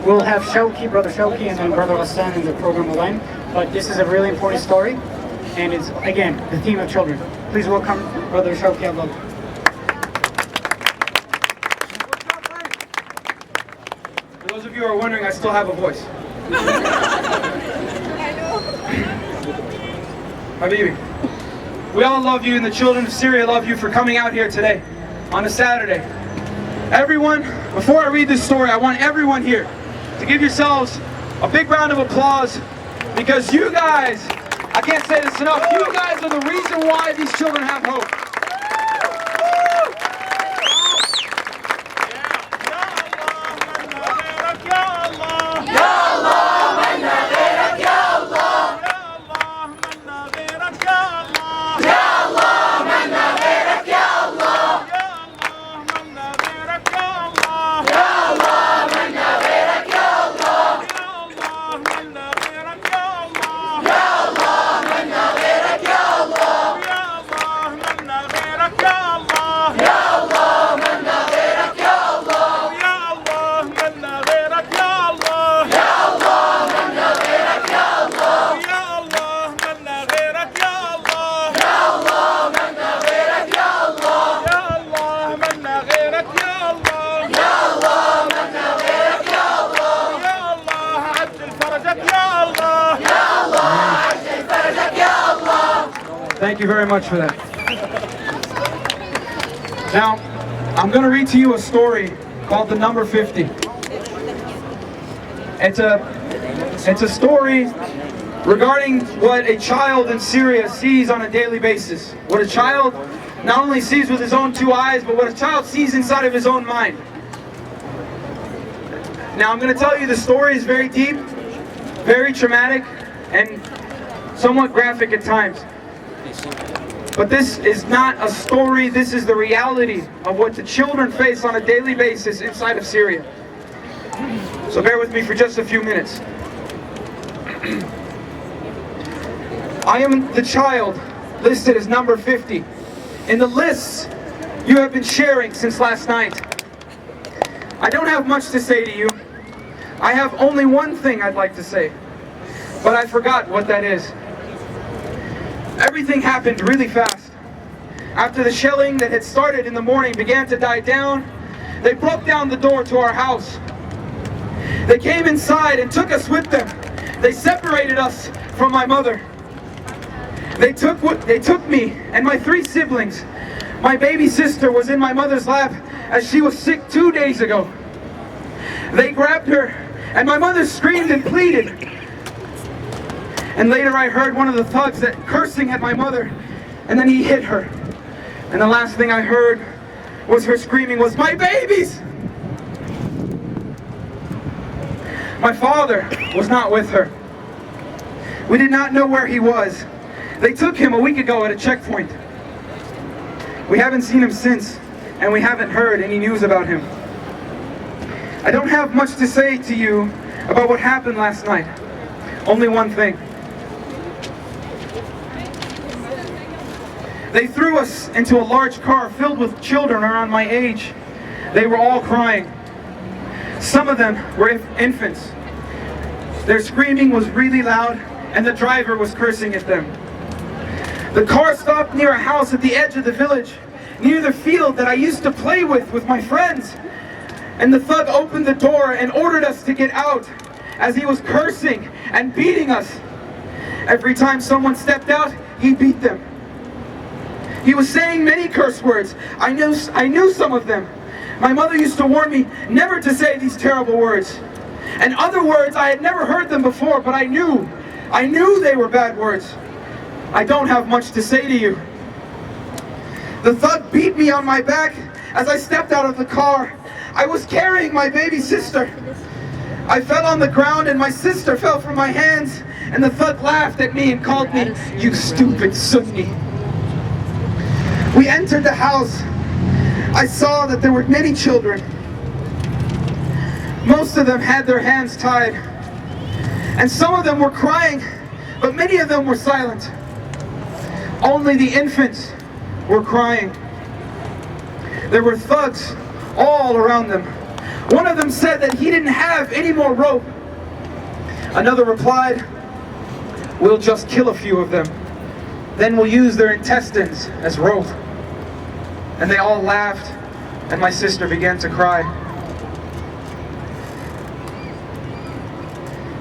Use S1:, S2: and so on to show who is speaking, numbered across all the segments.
S1: We'll have Shawky, Brother Shawky, and then Brother Hassan in the program line. But this is a really important story, and it's, again, the theme of children. Please welcome Brother Shawky Allah.
S2: For those of you who are wondering, I still have a voice. Habibi, we all love you, and the children of Syria love you for coming out here today on a Saturday. Everyone, before I read this story, I want everyone here to give yourselves a big round of applause, because you guys, I can't say this enough, you guys are the reason why these children have hope. Thank you very much for that. Now, I'm going to read to you a story called The Number 50. It's a story regarding what a child in Syria sees on a daily basis. What a child not only sees with his own two eyes, but what a child sees inside of his own mind. Now, I'm going to tell you the story is very deep, very traumatic, and somewhat graphic at times. But this is not a story, this is the reality of what the children face on a daily basis inside of Syria. So bear with me for just a few minutes. I am the child listed as number 50 in the lists you have been sharing since last night. I don't have much to say to you. I have only one thing I'd like to say, but I forgot what that is. Everything happened really fast. After the shelling that had started in the morning began to die down, they broke down the door to our house. They came inside and took us with them. They separated us from my mother. They took me and my 3 siblings. My baby sister was in my mother's lap as she was sick 2 days ago. They grabbed her and my mother screamed and pleaded. And later I heard one of the thugs cursing at my mother, and then he hit her. And the last thing I heard was her screaming was, "My babies!" My father was not with her. We did not know where he was. They took him a week ago at a checkpoint. We haven't seen him since, and we haven't heard any news about him. I don't have much to say to you about what happened last night. Only one thing. They threw us into a large car filled with children around my age. They were all crying. Some of them were infants. Their screaming was really loud, and the driver was cursing at them. The car stopped near a house at the edge of the village, near the field that I used to play with my friends. And the thug opened the door and ordered us to get out as he was cursing and beating us. Every time someone stepped out, he beat them. He was saying many curse words. I knew some of them. My mother used to warn me never to say these terrible words. And other words, I had never heard them before, but I knew they were bad words. I don't have much to say to you. The thug beat me on my back as I stepped out of the car. I was carrying my baby sister. I fell on the ground and my sister fell from my hands, and the thug laughed at me and called me, "You stupid Sunni." We entered the house. I saw that there were many children. Most of them had their hands tied, and some of them were crying, but many of them were silent. Only the infants were crying. There were thugs all all around them. One of them said that he didn't have any more rope. Another replied, "We'll just kill a few of them. Then we'll use their intestines as rope." And they all laughed, and my sister began to cry.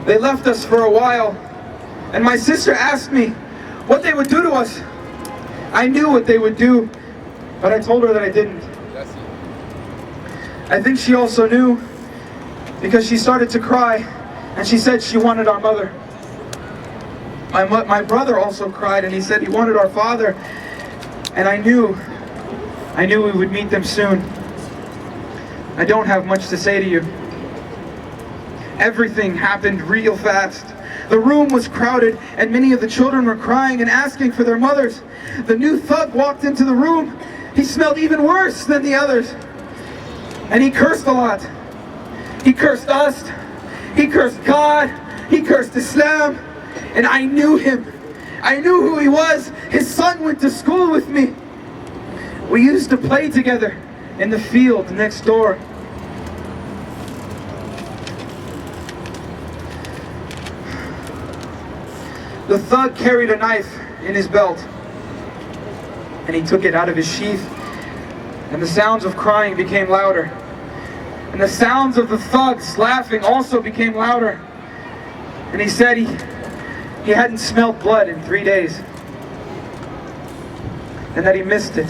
S2: They left us for a while, and my sister asked me what they would do to us. I knew what they would do, but I told her that I didn't. I think she also knew, because she started to cry, and she said she wanted our mother. My brother also cried, and he said he wanted our father, and I knew we would meet them soon. I don't have much to say to you. Everything happened real fast. The room was crowded, and many of the children were crying and asking for their mothers. The new thug walked into the room. He smelled even worse than the others, and he cursed a lot. He cursed us, he cursed God, he cursed Islam, and I knew him. I knew who he was. His son went to school with me. We used to play together in the field next door. The thug carried a knife in his belt, and he took it out of his sheath, and the sounds of crying became louder. And the sounds of the thugs laughing also became louder. And he said he hadn't smelled blood in 3 days, and that he missed it.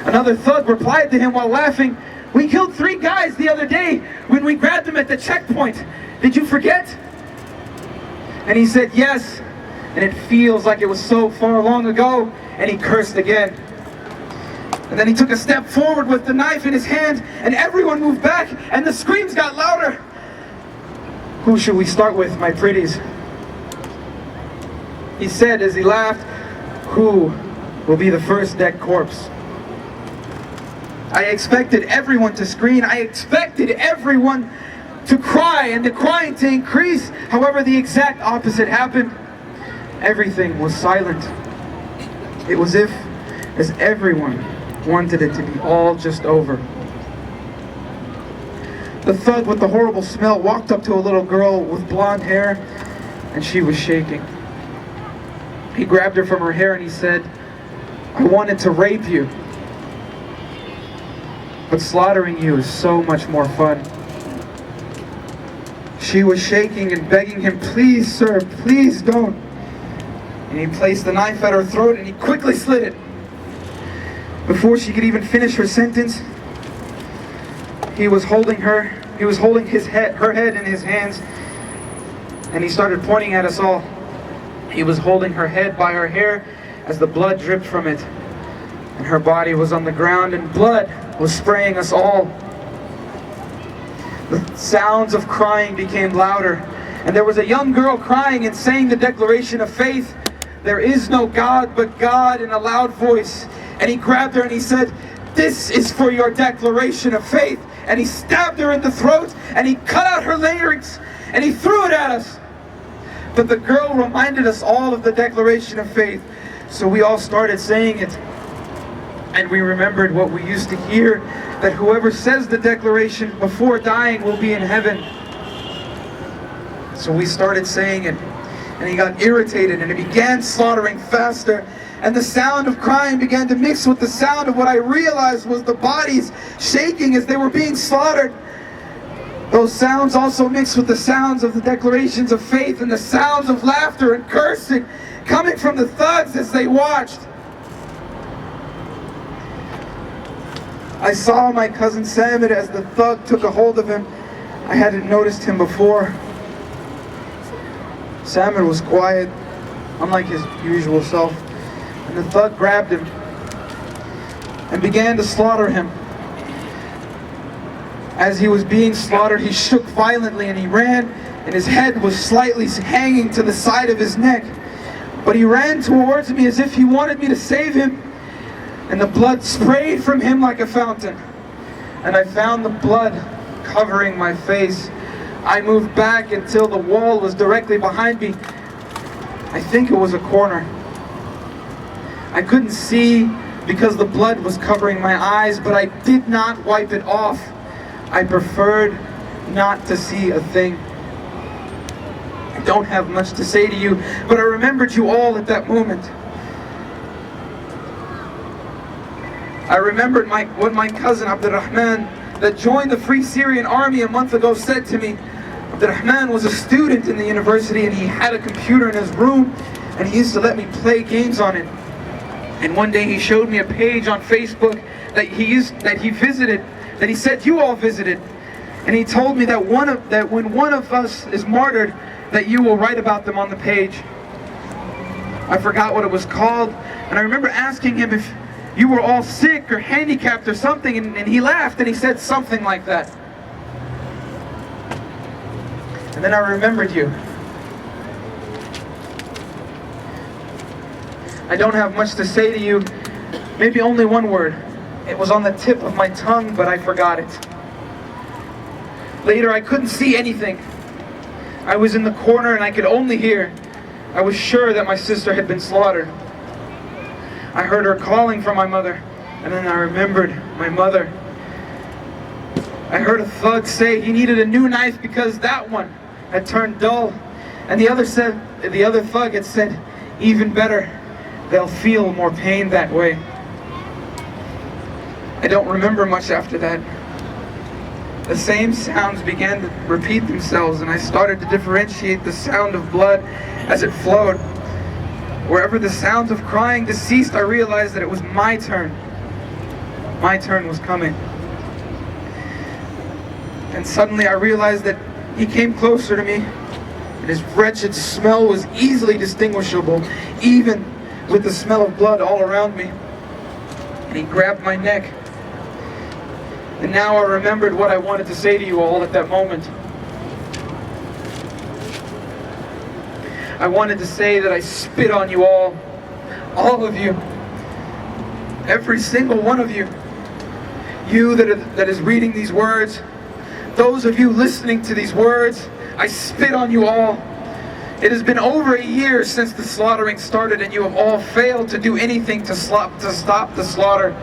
S2: Another thug replied to him while laughing, "We killed 3 guys the other day when we grabbed them at the checkpoint. Did you forget?" And he said, "Yes, and it feels like it was so far long ago," and he cursed again. And then he took a step forward with the knife in his hand, and everyone moved back, and the screams got louder. "Who should we start with, my pretties?" He said as he laughed, "Who will be the first dead corpse?" I expected everyone to scream. I expected everyone to cry and the crying to increase. However, the exact opposite happened. Everything was silent. It was as everyone wanted it to be all just over. The thug with the horrible smell walked up to a little girl with blonde hair, and she was shaking. He grabbed her from her hair and he said, "I wanted to rape you, but slaughtering you is so much more fun." She was shaking and begging him, "Please, sir, please don't." And he placed the knife at her throat and he quickly slit it. Before she could even finish her sentence, he was holding her head in his hands, and he started pointing at us all. He was holding her head by her hair as the blood dripped from it, and her body was on the ground and blood was spraying us all. The sounds of crying became louder, and there was a young girl crying and saying the declaration of faith, "There is no God but God," in a loud voice. And he grabbed her and he said, "This is for your declaration of faith." And he stabbed her in the throat and he cut out her larynx and he threw it at us. But the girl reminded us all of the declaration of faith, so we all started saying it. And we remembered what we used to hear, that whoever says the declaration before dying will be in heaven. So we started saying it, and he got irritated and he began slaughtering faster. And the sound of crying began to mix with the sound of what I realized was the bodies shaking as they were being slaughtered. Those sounds also mixed with the sounds of the declarations of faith and the sounds of laughter and cursing coming from the thugs as they watched. I saw my cousin Samir as the thug took a hold of him. I hadn't noticed him before. Samir was quiet, unlike his usual self, and the thug grabbed him and began to slaughter him. As he was being slaughtered, he shook violently and he ran, and his head was slightly hanging to the side of his neck. But he ran towards me as if he wanted me to save him, and the blood sprayed from him like a fountain. And I found the blood covering my face. I moved back until the wall was directly behind me. I think it was a corner. I couldn't see because the blood was covering my eyes, but I did not wipe it off. I preferred not to see a thing. I don't have much to say to you, but I remembered you all at that moment. I remembered what my cousin Abdurrahman, that joined the Free Syrian Army a month ago, said to me. Abdurrahman was a student in the university, and he had a computer in his room, and he used to let me play games on it. And one day he showed me a page on Facebook that he visited, that he said you all visited, and he told me that when one of us is martyred, that you will write about them on the page. I forgot what it was called, and I remember asking him if you were all sick or handicapped or something, and he laughed and he said something like that. And then I remembered you. I don't have much to say to you, maybe only one word. It was on the tip of my tongue, but I forgot it. Later, I couldn't see anything. I was in the corner and I could only hear. I was sure that my sister had been slaughtered. I heard her calling for my mother, and then I remembered my mother. I heard a thug say he needed a new knife because that one had turned dull. And the other thug had said, even better, they'll feel more pain that way. I don't remember much after that. The same sounds began to repeat themselves, and I started to differentiate the sound of blood as it flowed. Wherever the sounds of crying ceased, I realized that it was my turn. My turn was coming. And suddenly I realized that he came closer to me, and his wretched smell was easily distinguishable, even with the smell of blood all around me. And he grabbed my neck. And now I remembered what I wanted to say to you all at that moment. I wanted to say that I spit on you all of you, every single one of you. You that is reading these words, those of you listening to these words, I spit on you all. It has been over a year since the slaughtering started, and you have all failed to do anything to stop the slaughter.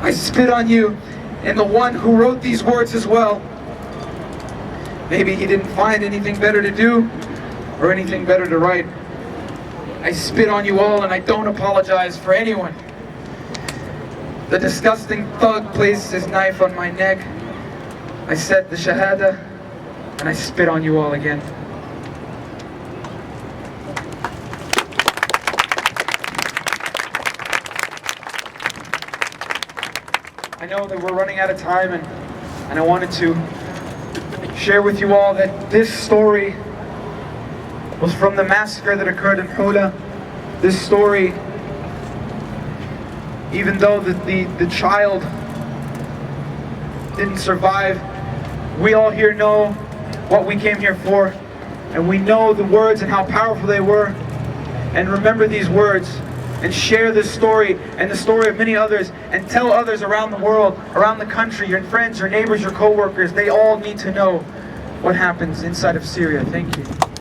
S2: I spit on you and the one who wrote these words as well. Maybe he didn't find anything better to do or anything better to write. I spit on you all, and I don't apologize for anyone. The disgusting thug placed his knife on my neck. I said the Shahada, and I spit on you all again. I know that we're running out of time, and I wanted to share with you all that this story was from the massacre that occurred in Hula. This story, even though the child didn't survive, we all here know what we came here for, and we know the words and how powerful they were. And remember these words, and share this story and the story of many others, and tell others around the world, around the country, your friends, your neighbors, your co-workers. They all need to know what happens inside of Syria. Thank you.